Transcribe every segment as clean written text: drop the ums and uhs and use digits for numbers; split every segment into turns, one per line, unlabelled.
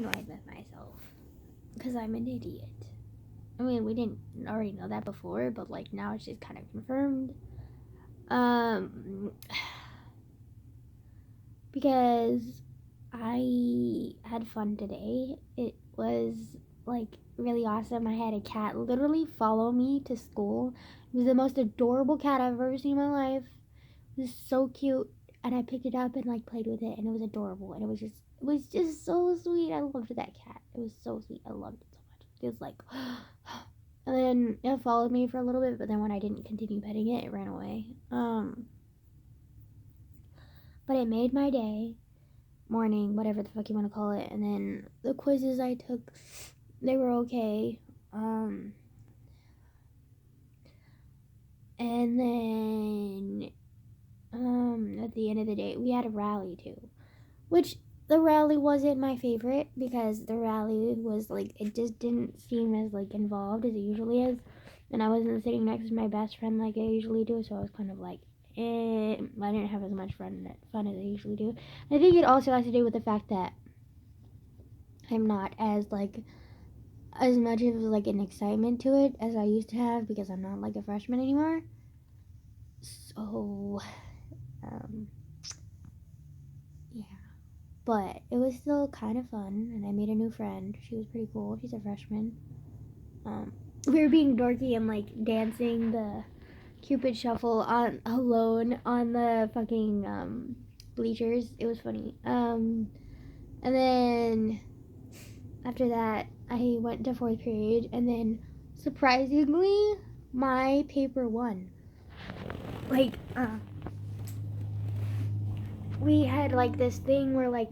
annoyed with myself because I'm an idiot. I mean, we didn't already know that before, but like now it's just kind of confirmed. Because I had fun today. It was like really awesome. I had a cat literally follow me to school. It was the most adorable cat I've ever seen in my life. It was so cute, and I picked it up and like played with it, and it was adorable, and it was just so sweet. I loved that cat. It was so sweet. I loved it so much. It was like, and then it followed me for a little bit, but then when I didn't continue petting it, it ran away. But it made my day, morning, whatever the fuck you want to call it. And then the quizzes I took, they were okay. And then at the end of the day, we had a rally too, which the rally wasn't my favorite because the rally was like, it just didn't seem as like involved as it usually is, and I wasn't sitting next to my best friend like I usually do, so I was kind of like, I didn't have as much fun as I usually do. I think it also has to do with the fact that I'm not as like as much of like an excitement to it as I used to have because I'm not like a freshman anymore. So, yeah. But it was still kind of fun, and I made a new friend. She was pretty cool. She's a freshman. We were being dorky and like dancing the Cupid Shuffle on alone on the fucking bleachers. It was funny. And then after that, I went to fourth period, and then surprisingly, my paper won. Like, we had like this thing where like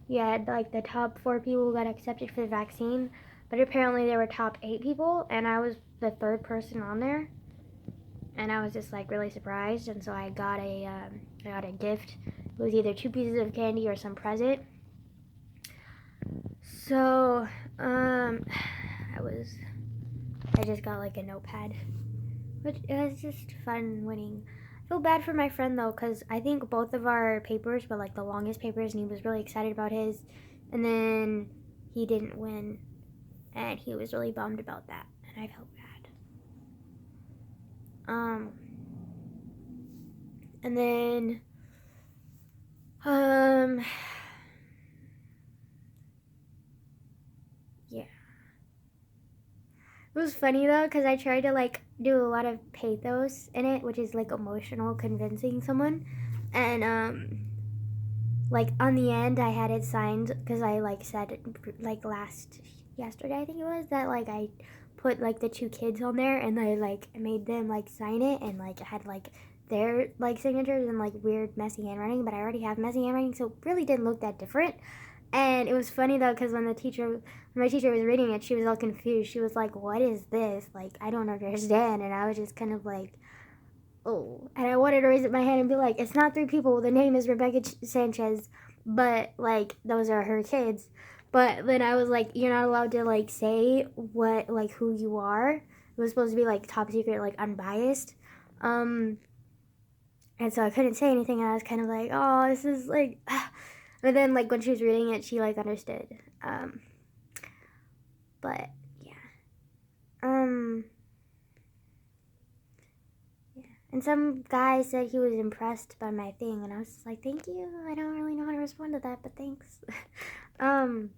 we had like the top 4 people who got accepted for the vaccine, but apparently there were top 8 people, and I was the 3rd person on there, and I was just like really surprised, and so I got a gift. It was either 2 pieces of candy or some present. So I just got like a notepad, which it was just fun winning. I feel bad for my friend though, because I think both of our papers were like the longest papers, and he was really excited about his, and then he didn't win, and he was really bummed about that, and I felt bad. And then yeah. It was funny though, because I tried to like do a lot of pathos in it, which is like emotional convincing someone, and like on the end I had it signed because I like said like yesterday I think it was that like I put like the 2 kids on there, and I like made them like sign it, and like I had like their like signatures and like weird messy handwriting, but I already have messy handwriting, so it really didn't look that different. And it was funny though, because when my teacher was reading it, she was all confused. She was like, "What is this? Like, I don't understand." And I was just kind of like, "Oh." And I wanted to raise up my hand and be like, "It's not 3 people. The name is Rebecca Sanchez, but like those are her kids." But then I was like, "You're not allowed to like say what like who you are." It was supposed to be like top secret, like unbiased. And so I couldn't say anything, and I was kind of like, "Oh, this is like." But then, like when she was reading it, she like understood. But yeah, yeah. And some guy said he was impressed by my thing, and I was just like, "Thank you. I don't really know how to respond to that, but thanks." And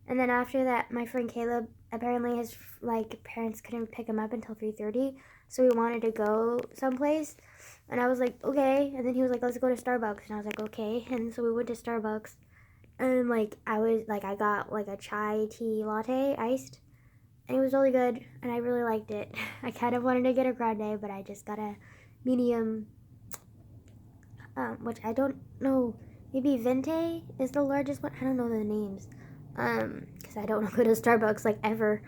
then after that, my friend Caleb, apparently his like parents couldn't pick him up until 3:30, so we wanted to go someplace, and I was like, okay. And then he was like, let's go to Starbucks, and I was like, okay. And so we went to Starbucks, and like I got like a chai tea latte iced, and it was really good, and I really liked it. I kind of wanted to get a grande, but I just got a medium, which I don't know. Maybe Vente is the largest one. I don't know the names, because I don't go to Starbucks like ever.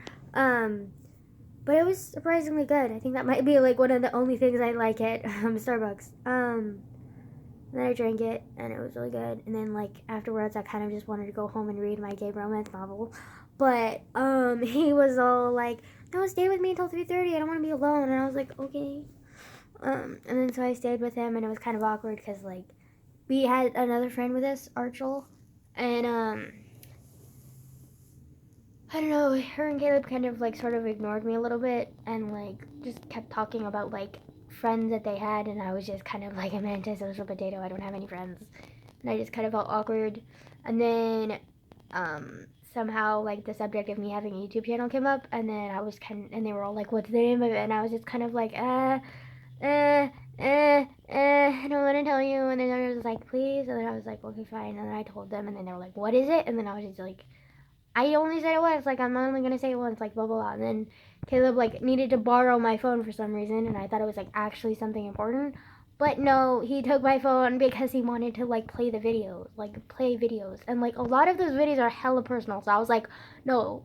But it was surprisingly good. I think that might be like one of the only things I like at Starbucks. Then I drank it, and it was really good. And then like afterwards, I kind of just wanted to go home and read my gay romance novel. But he was all like, "No, stay with me until 3:30. I don't want to be alone." And I was like, "Okay." And then so I stayed with him, and it was kind of awkward because like we had another friend with us, Archel, and I don't know, her and Caleb kind of like sort of ignored me a little bit and like just kept talking about like friends that they had, and I was just kind of like, I'm an antisocial potato, I don't have any friends. And I just kind of felt awkward. And then somehow like the subject of me having a YouTube channel came up, and then I was and they were all like, what's the name of it? And I was just kind of like, I don't want to tell you. And then I was like, please. And then I was like, okay, fine. And then I told them, and then they were like, what is it? And then I was just like, I only said it once, like, I'm only gonna say it once, like, blah, blah, blah. And then Caleb, like, needed to borrow my phone for some reason, and I thought it was, like, actually something important. But no, he took my phone because he wanted to, like, play the videos, like, play videos. And, like, a lot of those videos are hella personal, so I was like, no,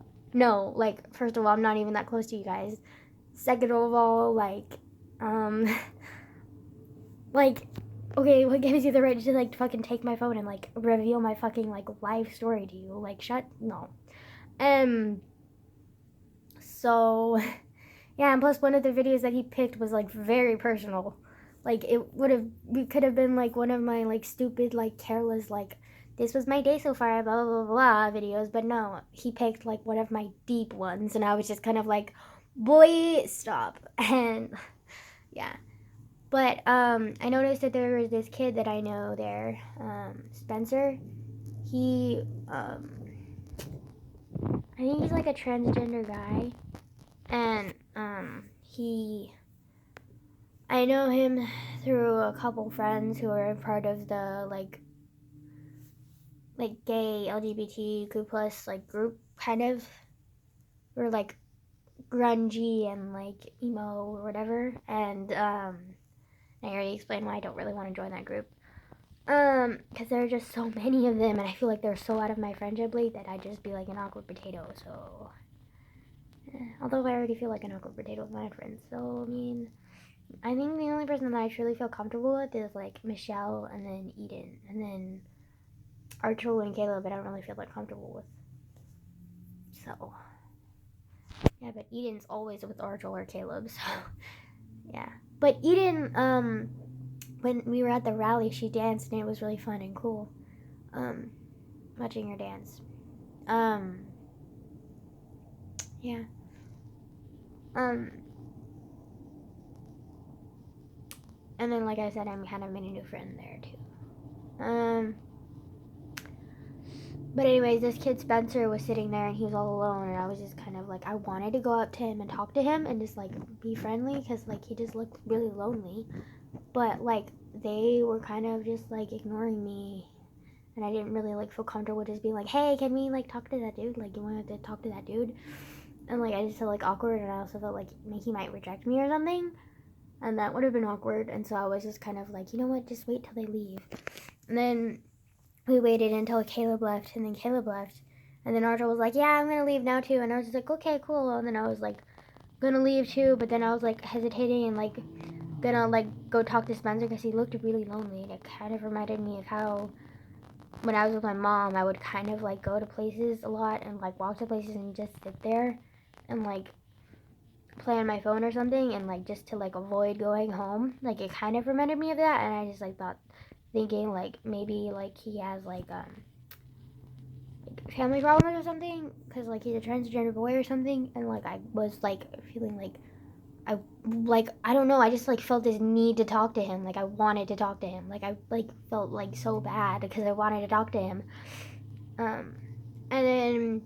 like, first of all, I'm not even that close to you guys. Second of all, like, like, okay, what gives you the right to like fucking take my phone and like reveal my fucking like life story to you? Like, no. So yeah, and plus one of the videos that he picked was like very personal. Like it could have been like one of my like stupid like careless like this was my day so far blah blah blah blah videos, but no, he picked like one of my deep ones, and I was just kind of like, boy, stop. And yeah. But I noticed that there was this kid that I know there, Spencer. He, I think he's like a transgender guy, and I know him through a couple friends who are part of the like gay LGBTQ plus like group kind of, or like grungy and like emo or whatever, and I already explained why I don't really want to join that group. Because there are just so many of them, and I feel like they're so out of my friendship league that I'd just be like an awkward potato, so. Although I already feel like an awkward potato with my friends, so I mean, I think the only person that I truly feel comfortable with is like Michelle and then Eden, and then Archer and Caleb, I don't really feel that comfortable with. So. Yeah, but Eden's always with Archer or Caleb, so. Yeah. But Eden, when we were at the rally, she danced and it was really fun and cool. Watching her dance. Yeah. And then, like I said, I'm kind of made a new friend there too. But anyways, this kid Spencer was sitting there and he was all alone, and I was just kind of like, I wanted to go up to him and talk to him and just like be friendly, because like he just looked really lonely. But like they were kind of just like ignoring me, and I didn't really like feel comfortable just being like, hey, can we like talk to that dude? Like, you want to talk to that dude? And like I just felt like awkward, and I also felt like he might reject me or something, and that would have been awkward. And so I was just kind of like, you know what, just wait till they leave. And then we waited until Caleb left, and then Caleb left, and then Archer was like, yeah, I'm gonna leave now too. And I was just like, okay, cool. And then I was like gonna leave too, but then I was like hesitating and like gonna like go talk to Spencer because he looked really lonely, and it kind of reminded me of how when I was with my mom, I would kind of like go to places a lot and like walk to places and just sit there and like play on my phone or something, and like just to like avoid going home. Like it kind of reminded me of that, and I just like thought, thinking like maybe like he has like family problems or something, because like he's a transgender boy or something. And like I was like feeling like I don't know, I just like felt this need to talk to him. Like I wanted to talk to him. Like I like felt like so bad because I wanted to talk to him. And then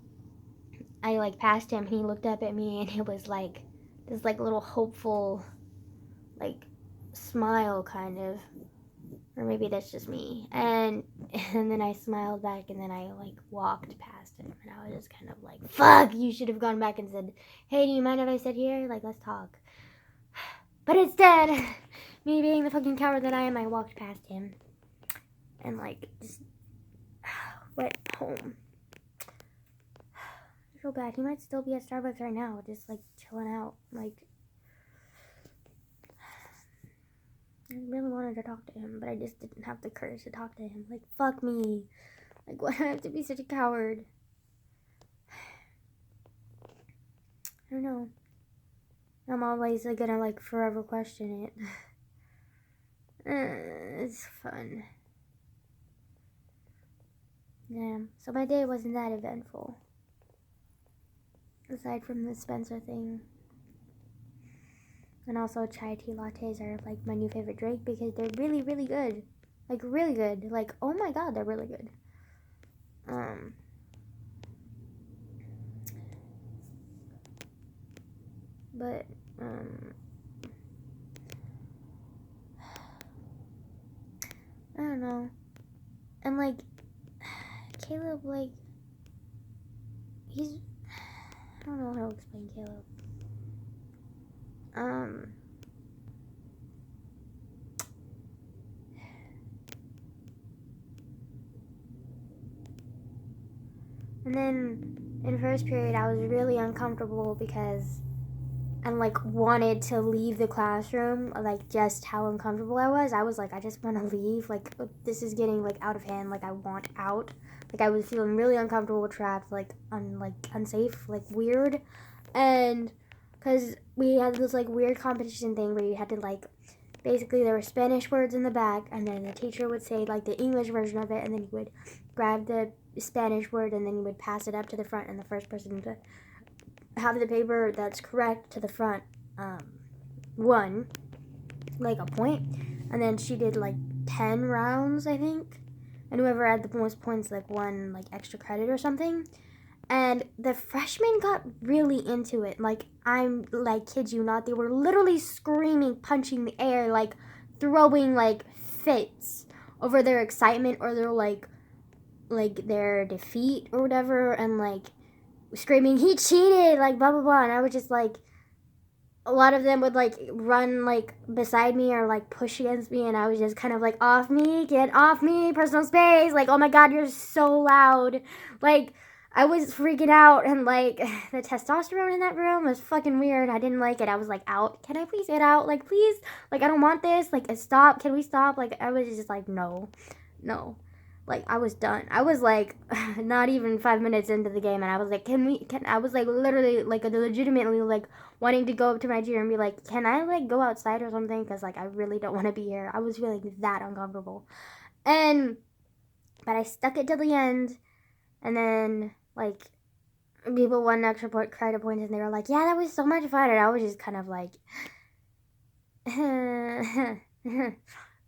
I like passed him and he looked up at me and it was like this like little hopeful like smile kind of, or maybe that's just me. And then I smiled back, and then I like walked past him, and I was just kind of like, fuck, you should have gone back and said, hey, do you mind if I sit here? Like, let's talk. But instead, me being the fucking coward that I am, I walked past him and like just went home. I feel bad. He might still be at Starbucks right now, just like chilling out. Like, I really wanted to talk to him, but I just didn't have the courage to talk to him. Like, fuck me. Like, why do I have to be such a coward? I don't know. I'm always like, gonna like forever question it. It's fun. Yeah. So my day wasn't that eventful. aside from the Spencer thing. And also chai tea lattes are like my new favorite drink because they're really, really good. Like really good. Like, oh my god, they're really good. But I don't know. And like Caleb, like he's, I don't know how to explain Caleb. And then in first period I was really uncomfortable because I like wanted to leave the classroom, like just how uncomfortable I was. I was like, I just want to leave. Like this is getting like out of hand. Like I want out. Like I was feeling really uncomfortable, trapped, like unsafe, like weird. And because we had this like weird competition thing where you had to like, basically there were Spanish words in the back, and then the teacher would say like the English version of it, and then you would grab the Spanish word and then you would pass it up to the front, and the first person to have the paper that's correct to the front won like a point. And then she did like 10 rounds, I think, and whoever had the most points like won like extra credit or something. And the freshmen got really into it. Like, I'm like, kid you not, they were literally screaming, punching the air, like throwing like fits over their excitement or their like their defeat or whatever, and like screaming, he cheated, like blah blah blah. And I was just like, a lot of them would like run like beside me or like push against me, and I was just kind of like, off me, get off me, personal space. Like, oh my god, you're so loud. Like, I was freaking out, and like the testosterone in that room was fucking weird. I didn't like it. I was like, out, can I please get out? Like, please, like I don't want this. Like, stop, can we stop? Like, I was just like, no. Like, I was done. I was like not even 5 minutes into the game, and I was like, I was like literally like legitimately like wanting to go up to my junior and be like, can I like go outside or something, because like I really don't want to be here. I was feeling that uncomfortable. But I stuck it till the end, and then like people won extra credit points, and they were like, yeah, that was so much fun. And I was just kind of like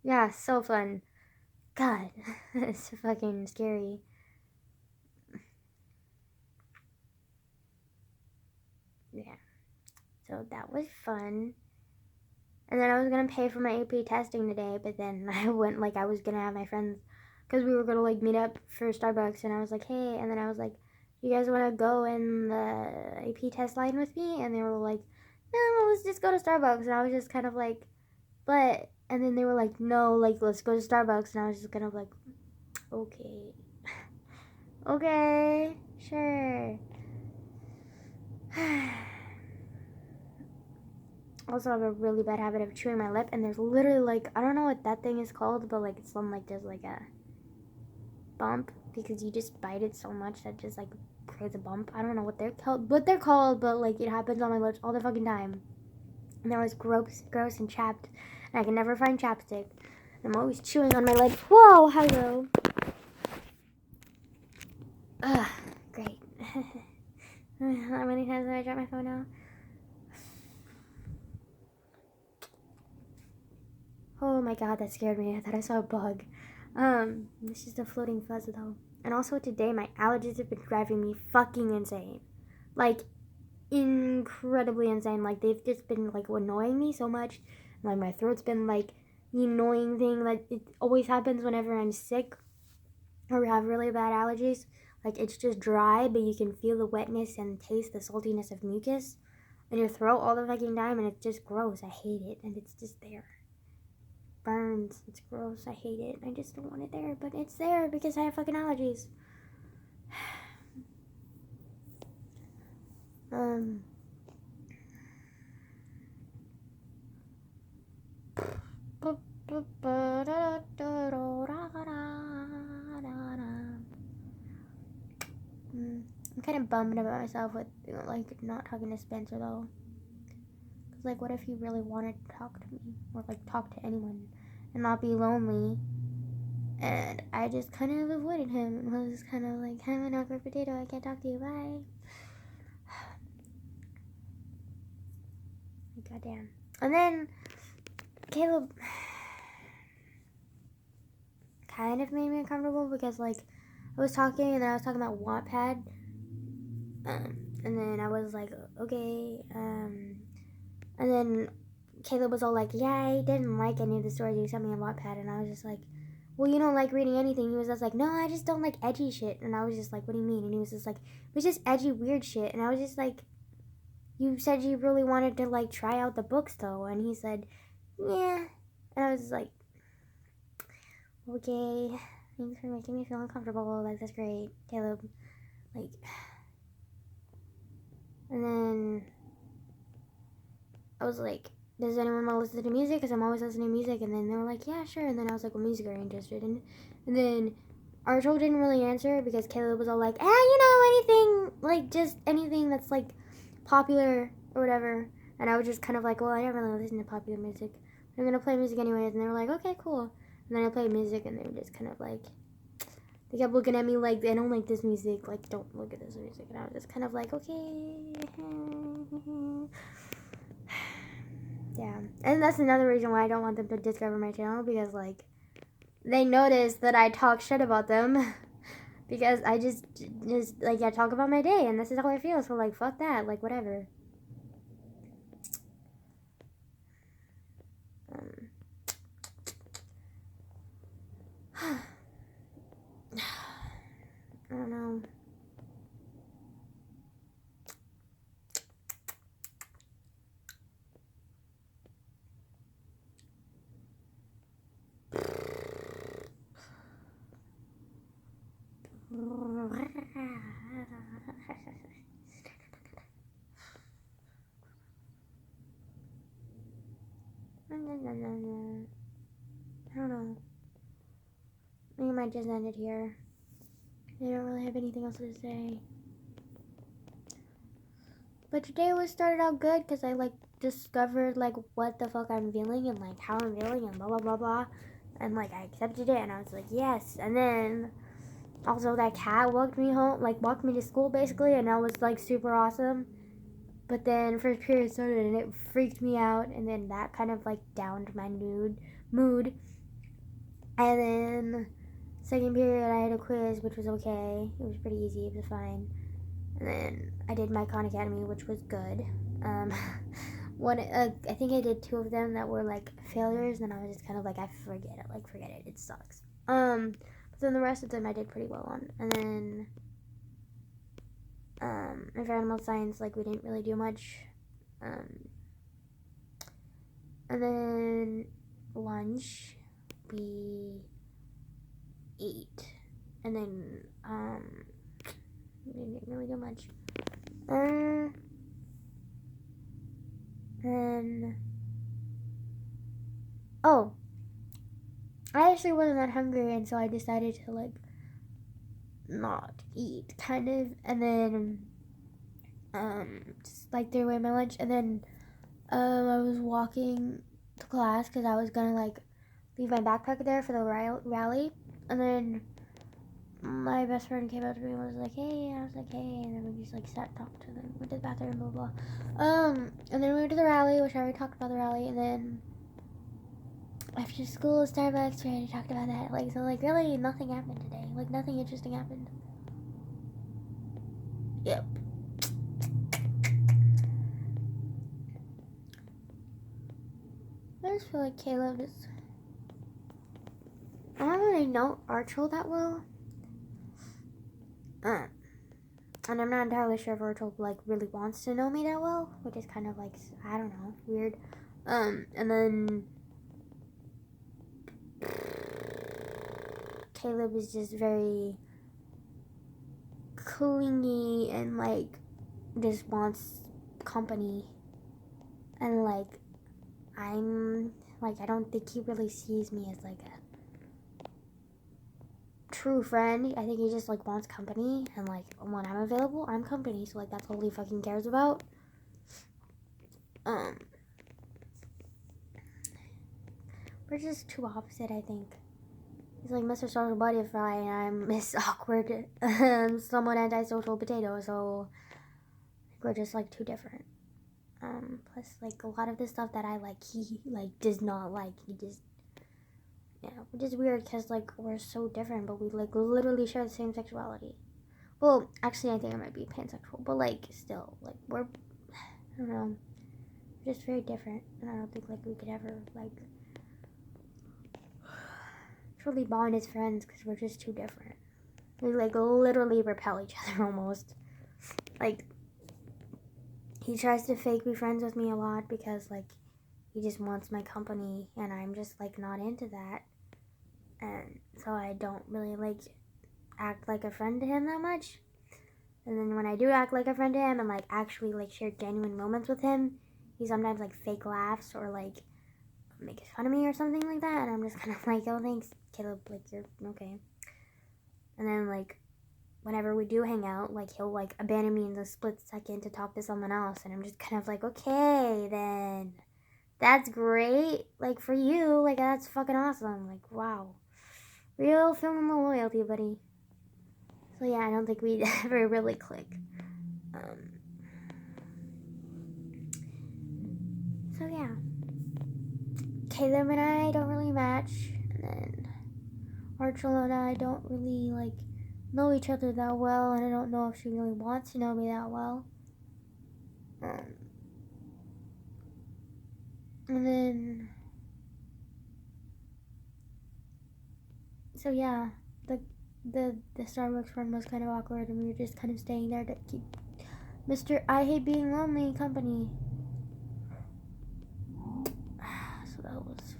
yeah, so fun. God, it's fucking scary. Yeah. So that was fun. And then I was gonna pay for my AP testing today, but then I went like, I was gonna have my friends, because we were gonna like meet up for Starbucks, and I was like, hey, and then I was like, you guys want to go in the AP test line with me? And they were like, no, let's just go to Starbucks. And I was just kind of like, but, and then they were like, no, like let's go to Starbucks. And I was just kind of like, okay. Okay, sure. Also, I have a really bad habit of chewing my lip, and there's literally like, I don't know what that thing is called, but like it's some like there's like a bump because you just bite it so much that just like creates a bump. I don't know what they're called, but like it happens on my lips all the fucking time. And they're always gross and chapped, and I can never find chapstick. I'm always chewing on my lips. Whoa, hello. Ugh, great. How many times have I dropped my phone now? Oh my god, that scared me. I thought I saw a bug. This is the floating fuzz though. And also today, my allergies have been driving me fucking insane. Like, incredibly insane. Like, they've just been like annoying me so much. Like, my throat's been like the annoying thing that it always happens whenever I'm sick or have really bad allergies. Like, it's just dry, but you can feel the wetness and taste the saltiness of mucus in your throat all the fucking time, and it's just gross. I hate it, and it's just there. Burns. It's gross. I hate it. I just don't want it there, but it's there because I have fucking allergies. I'm kind of bummed about myself with like not talking to Spencer though. Cause like, what if he really wanted to talk to me or like talk to anyone and not be lonely? And I just kind of avoided him and was kind of like, I'm an awkward potato. I can't talk to you. Bye. Like, goddamn. And then Caleb kind of made me uncomfortable because, like, I was talking and then I was talking about Wattpad. And then I was like, okay. And then Caleb was all like, yeah, I didn't like any of the stories you sent me on Wattpad. And I was just like, well, you don't like reading anything. He was just like, no, I just don't like edgy shit. And I was just like, what do you mean? And he was just like, it was just edgy, weird shit. And I was just like, you said you really wanted to, like, try out the books, though. And he said, yeah. And I was like, okay, thanks for making me feel uncomfortable. Like, that's great, Caleb. Like, and then I was like, does anyone want to listen to music? Because I'm always listening to music. And then they were like, yeah, sure. And then I was like, what music are you interested in? And then Archel didn't really answer because Caleb was all like, anything, like, just anything that's, like, popular or whatever. And I was just kind of like, well, I don't really listen to popular music. I'm going to play music anyways. And they were like, okay, cool. And then I played music and they were just kind of like, they kept looking at me like, they don't like this music. Like, don't look at this music. And I was just kind of like, okay. Yeah. And that's another reason why I don't want them to discover my channel. Because, like, they notice that I talk shit about them. Because I just, like, I talk about my day. And this is how I feel. So, like, fuck that. Like, whatever. I don't know. I don't know. We might just end it here. I don't really have anything else to say. But today was started out good because I, like, discovered, like, what the fuck I'm feeling and, like, how I'm feeling and blah, blah, blah, blah. And, like, I accepted it and I was like, yes. And then also that cat walked me home, like, walked me to school basically, and that was, like, super awesome. But then first period started and it freaked me out, and then that kind of, like, downed my mood. And then second period I had a quiz, which was okay. It was pretty easy. It was fine. And then I did my Khan Academy, which was good. I think I did 2 of them that were, like, failures, and I was just kind of like, I forget it. Like, forget it. It sucks. But then the rest of them I did pretty well on. And then environmental science, like, we didn't really do much. And then lunch, we ate. And then, we didn't really do much. And, oh, I actually wasn't that hungry, and so I decided to, like, not eat, kind of. And then, just, like, threw away my lunch. And then, I was walking to class because I was gonna, like, leave my backpack there for the rally. And then my best friend came up to me and was like, hey, and I was like, hey, and then we just, like, sat, talked to them, went to the bathroom, blah, blah. And then we went to the rally, which I already talked about the rally, and then after school, Starbucks, we already talked about that. Like, so, like, really, nothing happened today. Like, nothing interesting happened. Yep. I just feel like Caleb is... I don't really know Archel that well. And I'm not entirely sure if Archel, like, really wants to know me that well, which is kind of, like, I don't know, weird. And then Caleb is just very clingy and, like, just wants company. And, like, I'm, like, I don't think he really sees me as, like, a true friend. I think he just, like, wants company, and, like, when I'm available, I'm company, so, like, that's all he fucking cares about. We're just too opposite, I think. He's like Mr. Social Butterfly, and I'm Miss Awkward, somewhat antisocial potato, so I think we're just, like, too different. Plus, like, a lot of the stuff that I like, he, like, does not like. He just, yeah, which is weird because, like, we're so different, but we, like, literally share the same sexuality. Well, actually, I think I might be pansexual, but, like, still, like, we're, I don't know, we're just very different, and I don't think, like, we could ever, like, truly bond as friends because we're just too different. We, like, literally repel each other almost. Like, he tries to fake be friends with me a lot because, like, he just wants my company, and I'm just, like, not into that. And so I don't really, like, act like a friend to him that much. And then when I do act like a friend to him and, like, actually, like, share genuine moments with him, he sometimes, like, fake laughs or, like, makes fun of me or something like that. And I'm just kind of like, oh, thanks, Caleb, like, you're okay. And then, like, whenever we do hang out, like, he'll, like, abandon me in the split second to talk to someone else. And I'm just kind of like, okay, then. That's great. Like, for you, like, that's fucking awesome. Like, wow. Real feeling the loyalty, buddy. So, yeah, I don't think we'd ever really click. So, yeah. Caleb and I don't really match. And then Archel and I don't really, like, know each other that well. And I don't know if she really wants to know me that well. And then... So, yeah. The Starbucks run was kind of awkward. And we were just kind of staying there to keep Mr. I Hate Being Lonely company. So that was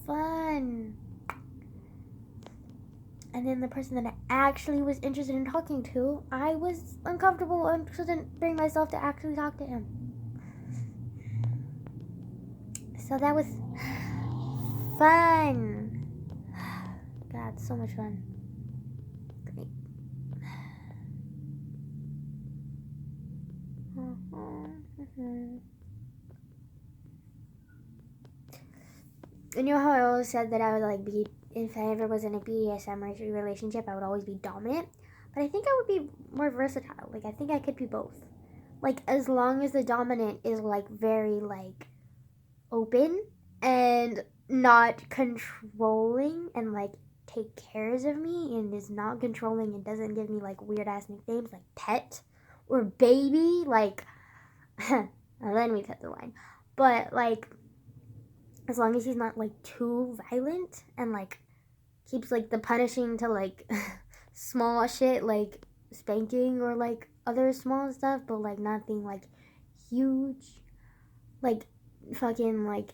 fun. And then the person that I actually was interested in talking to, I was uncomfortable and couldn't bring myself to actually talk to him. So that was fun. God, so much fun. Great. You know how I always said that I would, like, be, if I ever was in a BDSM relationship, I would always be dominant? But I think I would be more versatile. Like, I think I could be both. Like, as long as the dominant is, like, very, like, open and not controlling and, like, take cares of me and is not controlling and doesn't give me, like, weird-ass nicknames like pet or baby, like, and then we cut the line. But, like, as long as he's not, like, too violent and, like, keeps, like, the punishing to, like, small shit, like, spanking or, like, other small stuff, but, like, nothing, like, huge, like, fucking, like,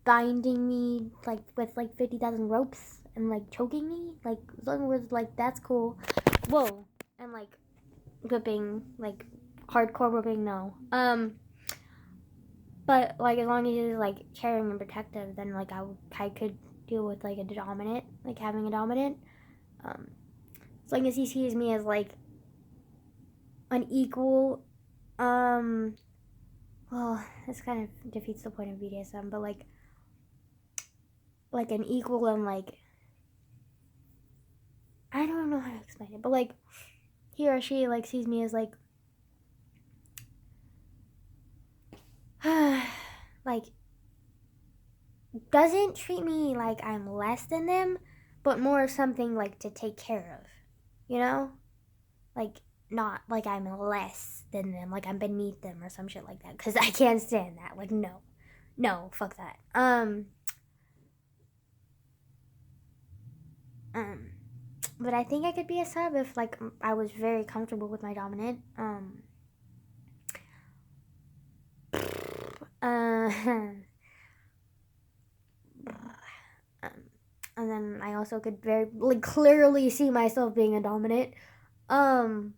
binding me, like, with, like, 50,000 ropes and, like, choking me, like, as long as, like, that's cool. Whoa. And, like, whipping, like, hardcore whipping, no. But, like, as long as he's, like, caring and protective, then, like, I could deal with, like, a dominant, like, having a dominant. As long as he sees me as, like, an equal, well, this kind of defeats the point of BDSM, but, like, an equal and, like, I don't know how to explain it, but, like, he or she, like, sees me as, like, like, doesn't treat me like I'm less than them, but more of something, like, to take care of, you know? Like, not like I'm less than them, like I'm beneath them or some shit like that, because I can't stand that. Like, no, fuck that. But I think I could be a sub if, like, I was very comfortable with my dominant. And then I also could very, like, clearly see myself being a dominant. And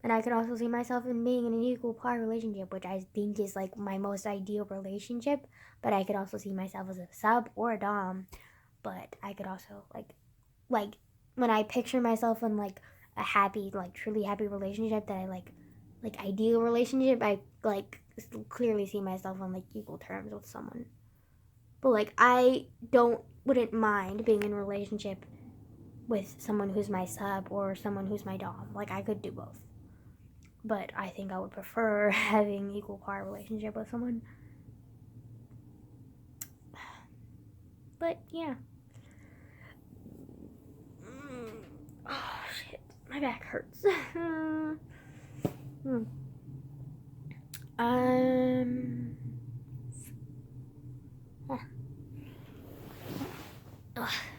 I could also see myself in being in an equal part relationship, which I think is, like, my most ideal relationship. But I could also see myself as a sub or a dom. But I could also, like, when I picture myself in, like, a happy, like, truly happy relationship that I, like, ideal relationship, I, like, clearly see myself on, like, equal terms with someone. But, like, I wouldn't mind being in a relationship with someone who's my sub or someone who's my dom. Like, I could do both. but I think I would prefer having equal part relationship with someone. But yeah. Oh shit, my back hurts. Um.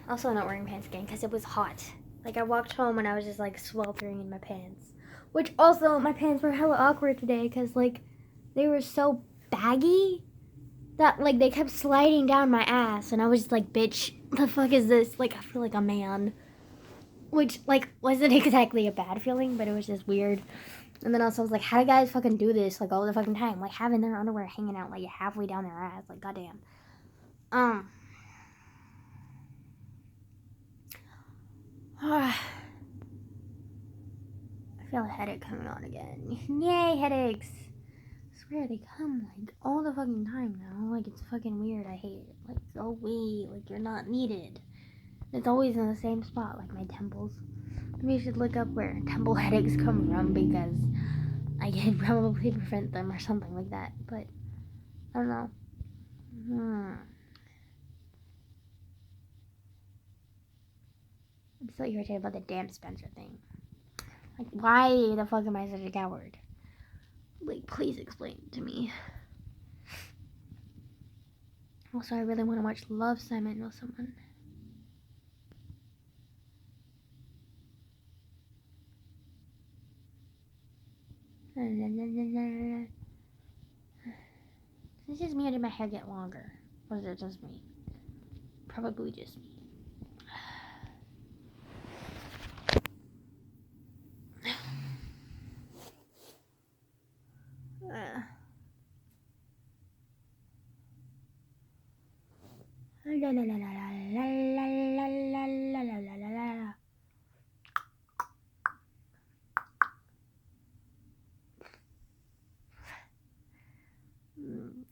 Also, I'm not wearing pants again because it was hot. Like, I walked home and I was just like sweltering in my pants. Which also, my pants were hella awkward today because like they were so baggy that like they kept sliding down my ass, and I was just like, bitch, the fuck is this? Like, I feel like a man. Which like wasn't exactly a bad feeling, but it was just weird. And then also I was like, how do guys fucking do this like all the fucking time? Like having their underwear hanging out like halfway down their ass. Like goddamn. I feel a headache coming on again. Yay, headaches. I swear they come like all the fucking time now. Like it's fucking weird. I hate it. Like go away. Like you're not needed. It's always in the same spot, like my temples. Maybe you should look up where temple headaches come from because I can probably prevent them or something like that. But I don't know. I'm so irritated about the damn Spencer thing. Like, why the fuck am I such a coward? Like, please explain it to me. Also, I really want to watch Love, Simon with someone. Is it just me or did my hair get longer? Or is it just me? Probably just me.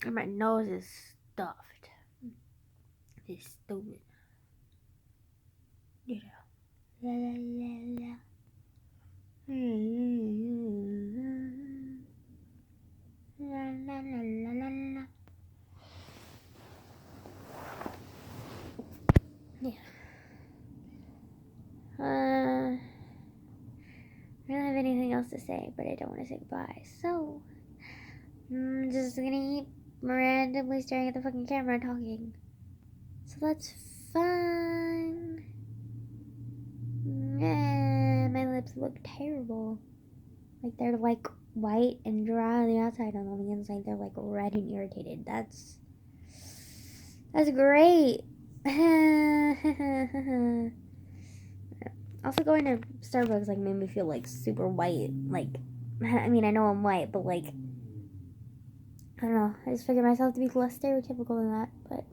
And my nose is stuffed. It's stupid. You know. La la la la. La la la la la la. Yeah. I don't have anything else to say, but I don't want to say goodbye. So, I'm just gonna keep randomly staring at the fucking camera and talking. So that's fine. My lips look terrible. Like they're like white and dry on the outside, and on the inside they're like red and irritated. That's great. Also, going to Starbucks like made me feel like super white. Like, I mean, I know I'm white, but like, I don't know. I just figured myself to be less stereotypical than that, but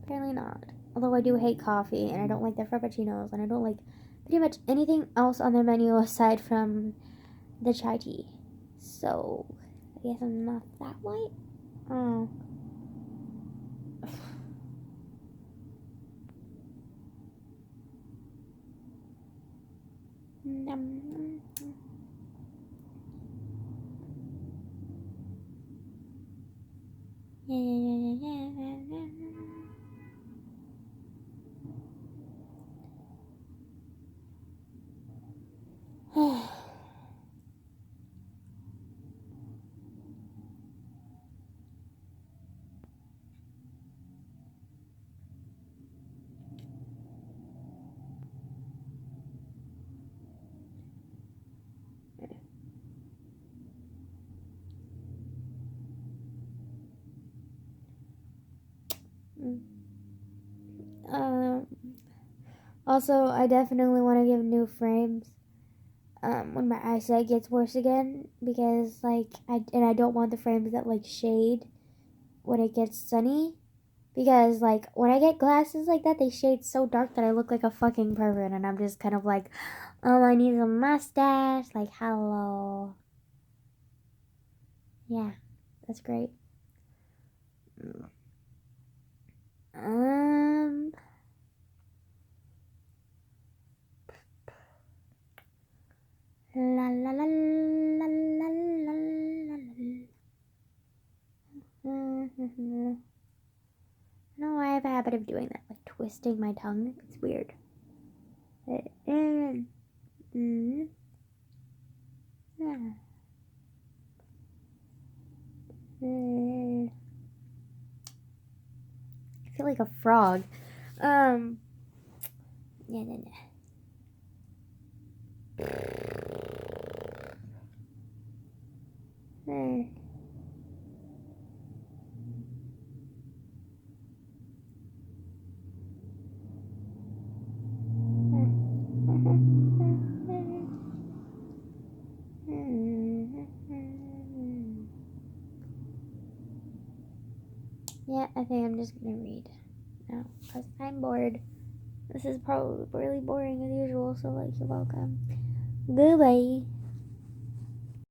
apparently not. Although I do hate coffee, and I don't like their frappuccinos, and I don't like pretty much anything else on their menu aside from the chai tea. So, I guess I'm not that white. Oh. Also, I definitely want to give new frames when my eyesight gets worse again, because like I don't want the frames that like shade when it gets sunny, because like when I get glasses like that, they shade so dark that I look like a fucking pervert, and I'm just kind of like, oh, I need a mustache. Like, hello. Yeah, that's great. La la la la terrified of doing that, like twisting my tongue. It's weird. I feel like a frog. Yeah. Yeah, I think I'm just gonna read now because I'm bored. This is probably really boring as usual, so like, you're welcome. Goodbye.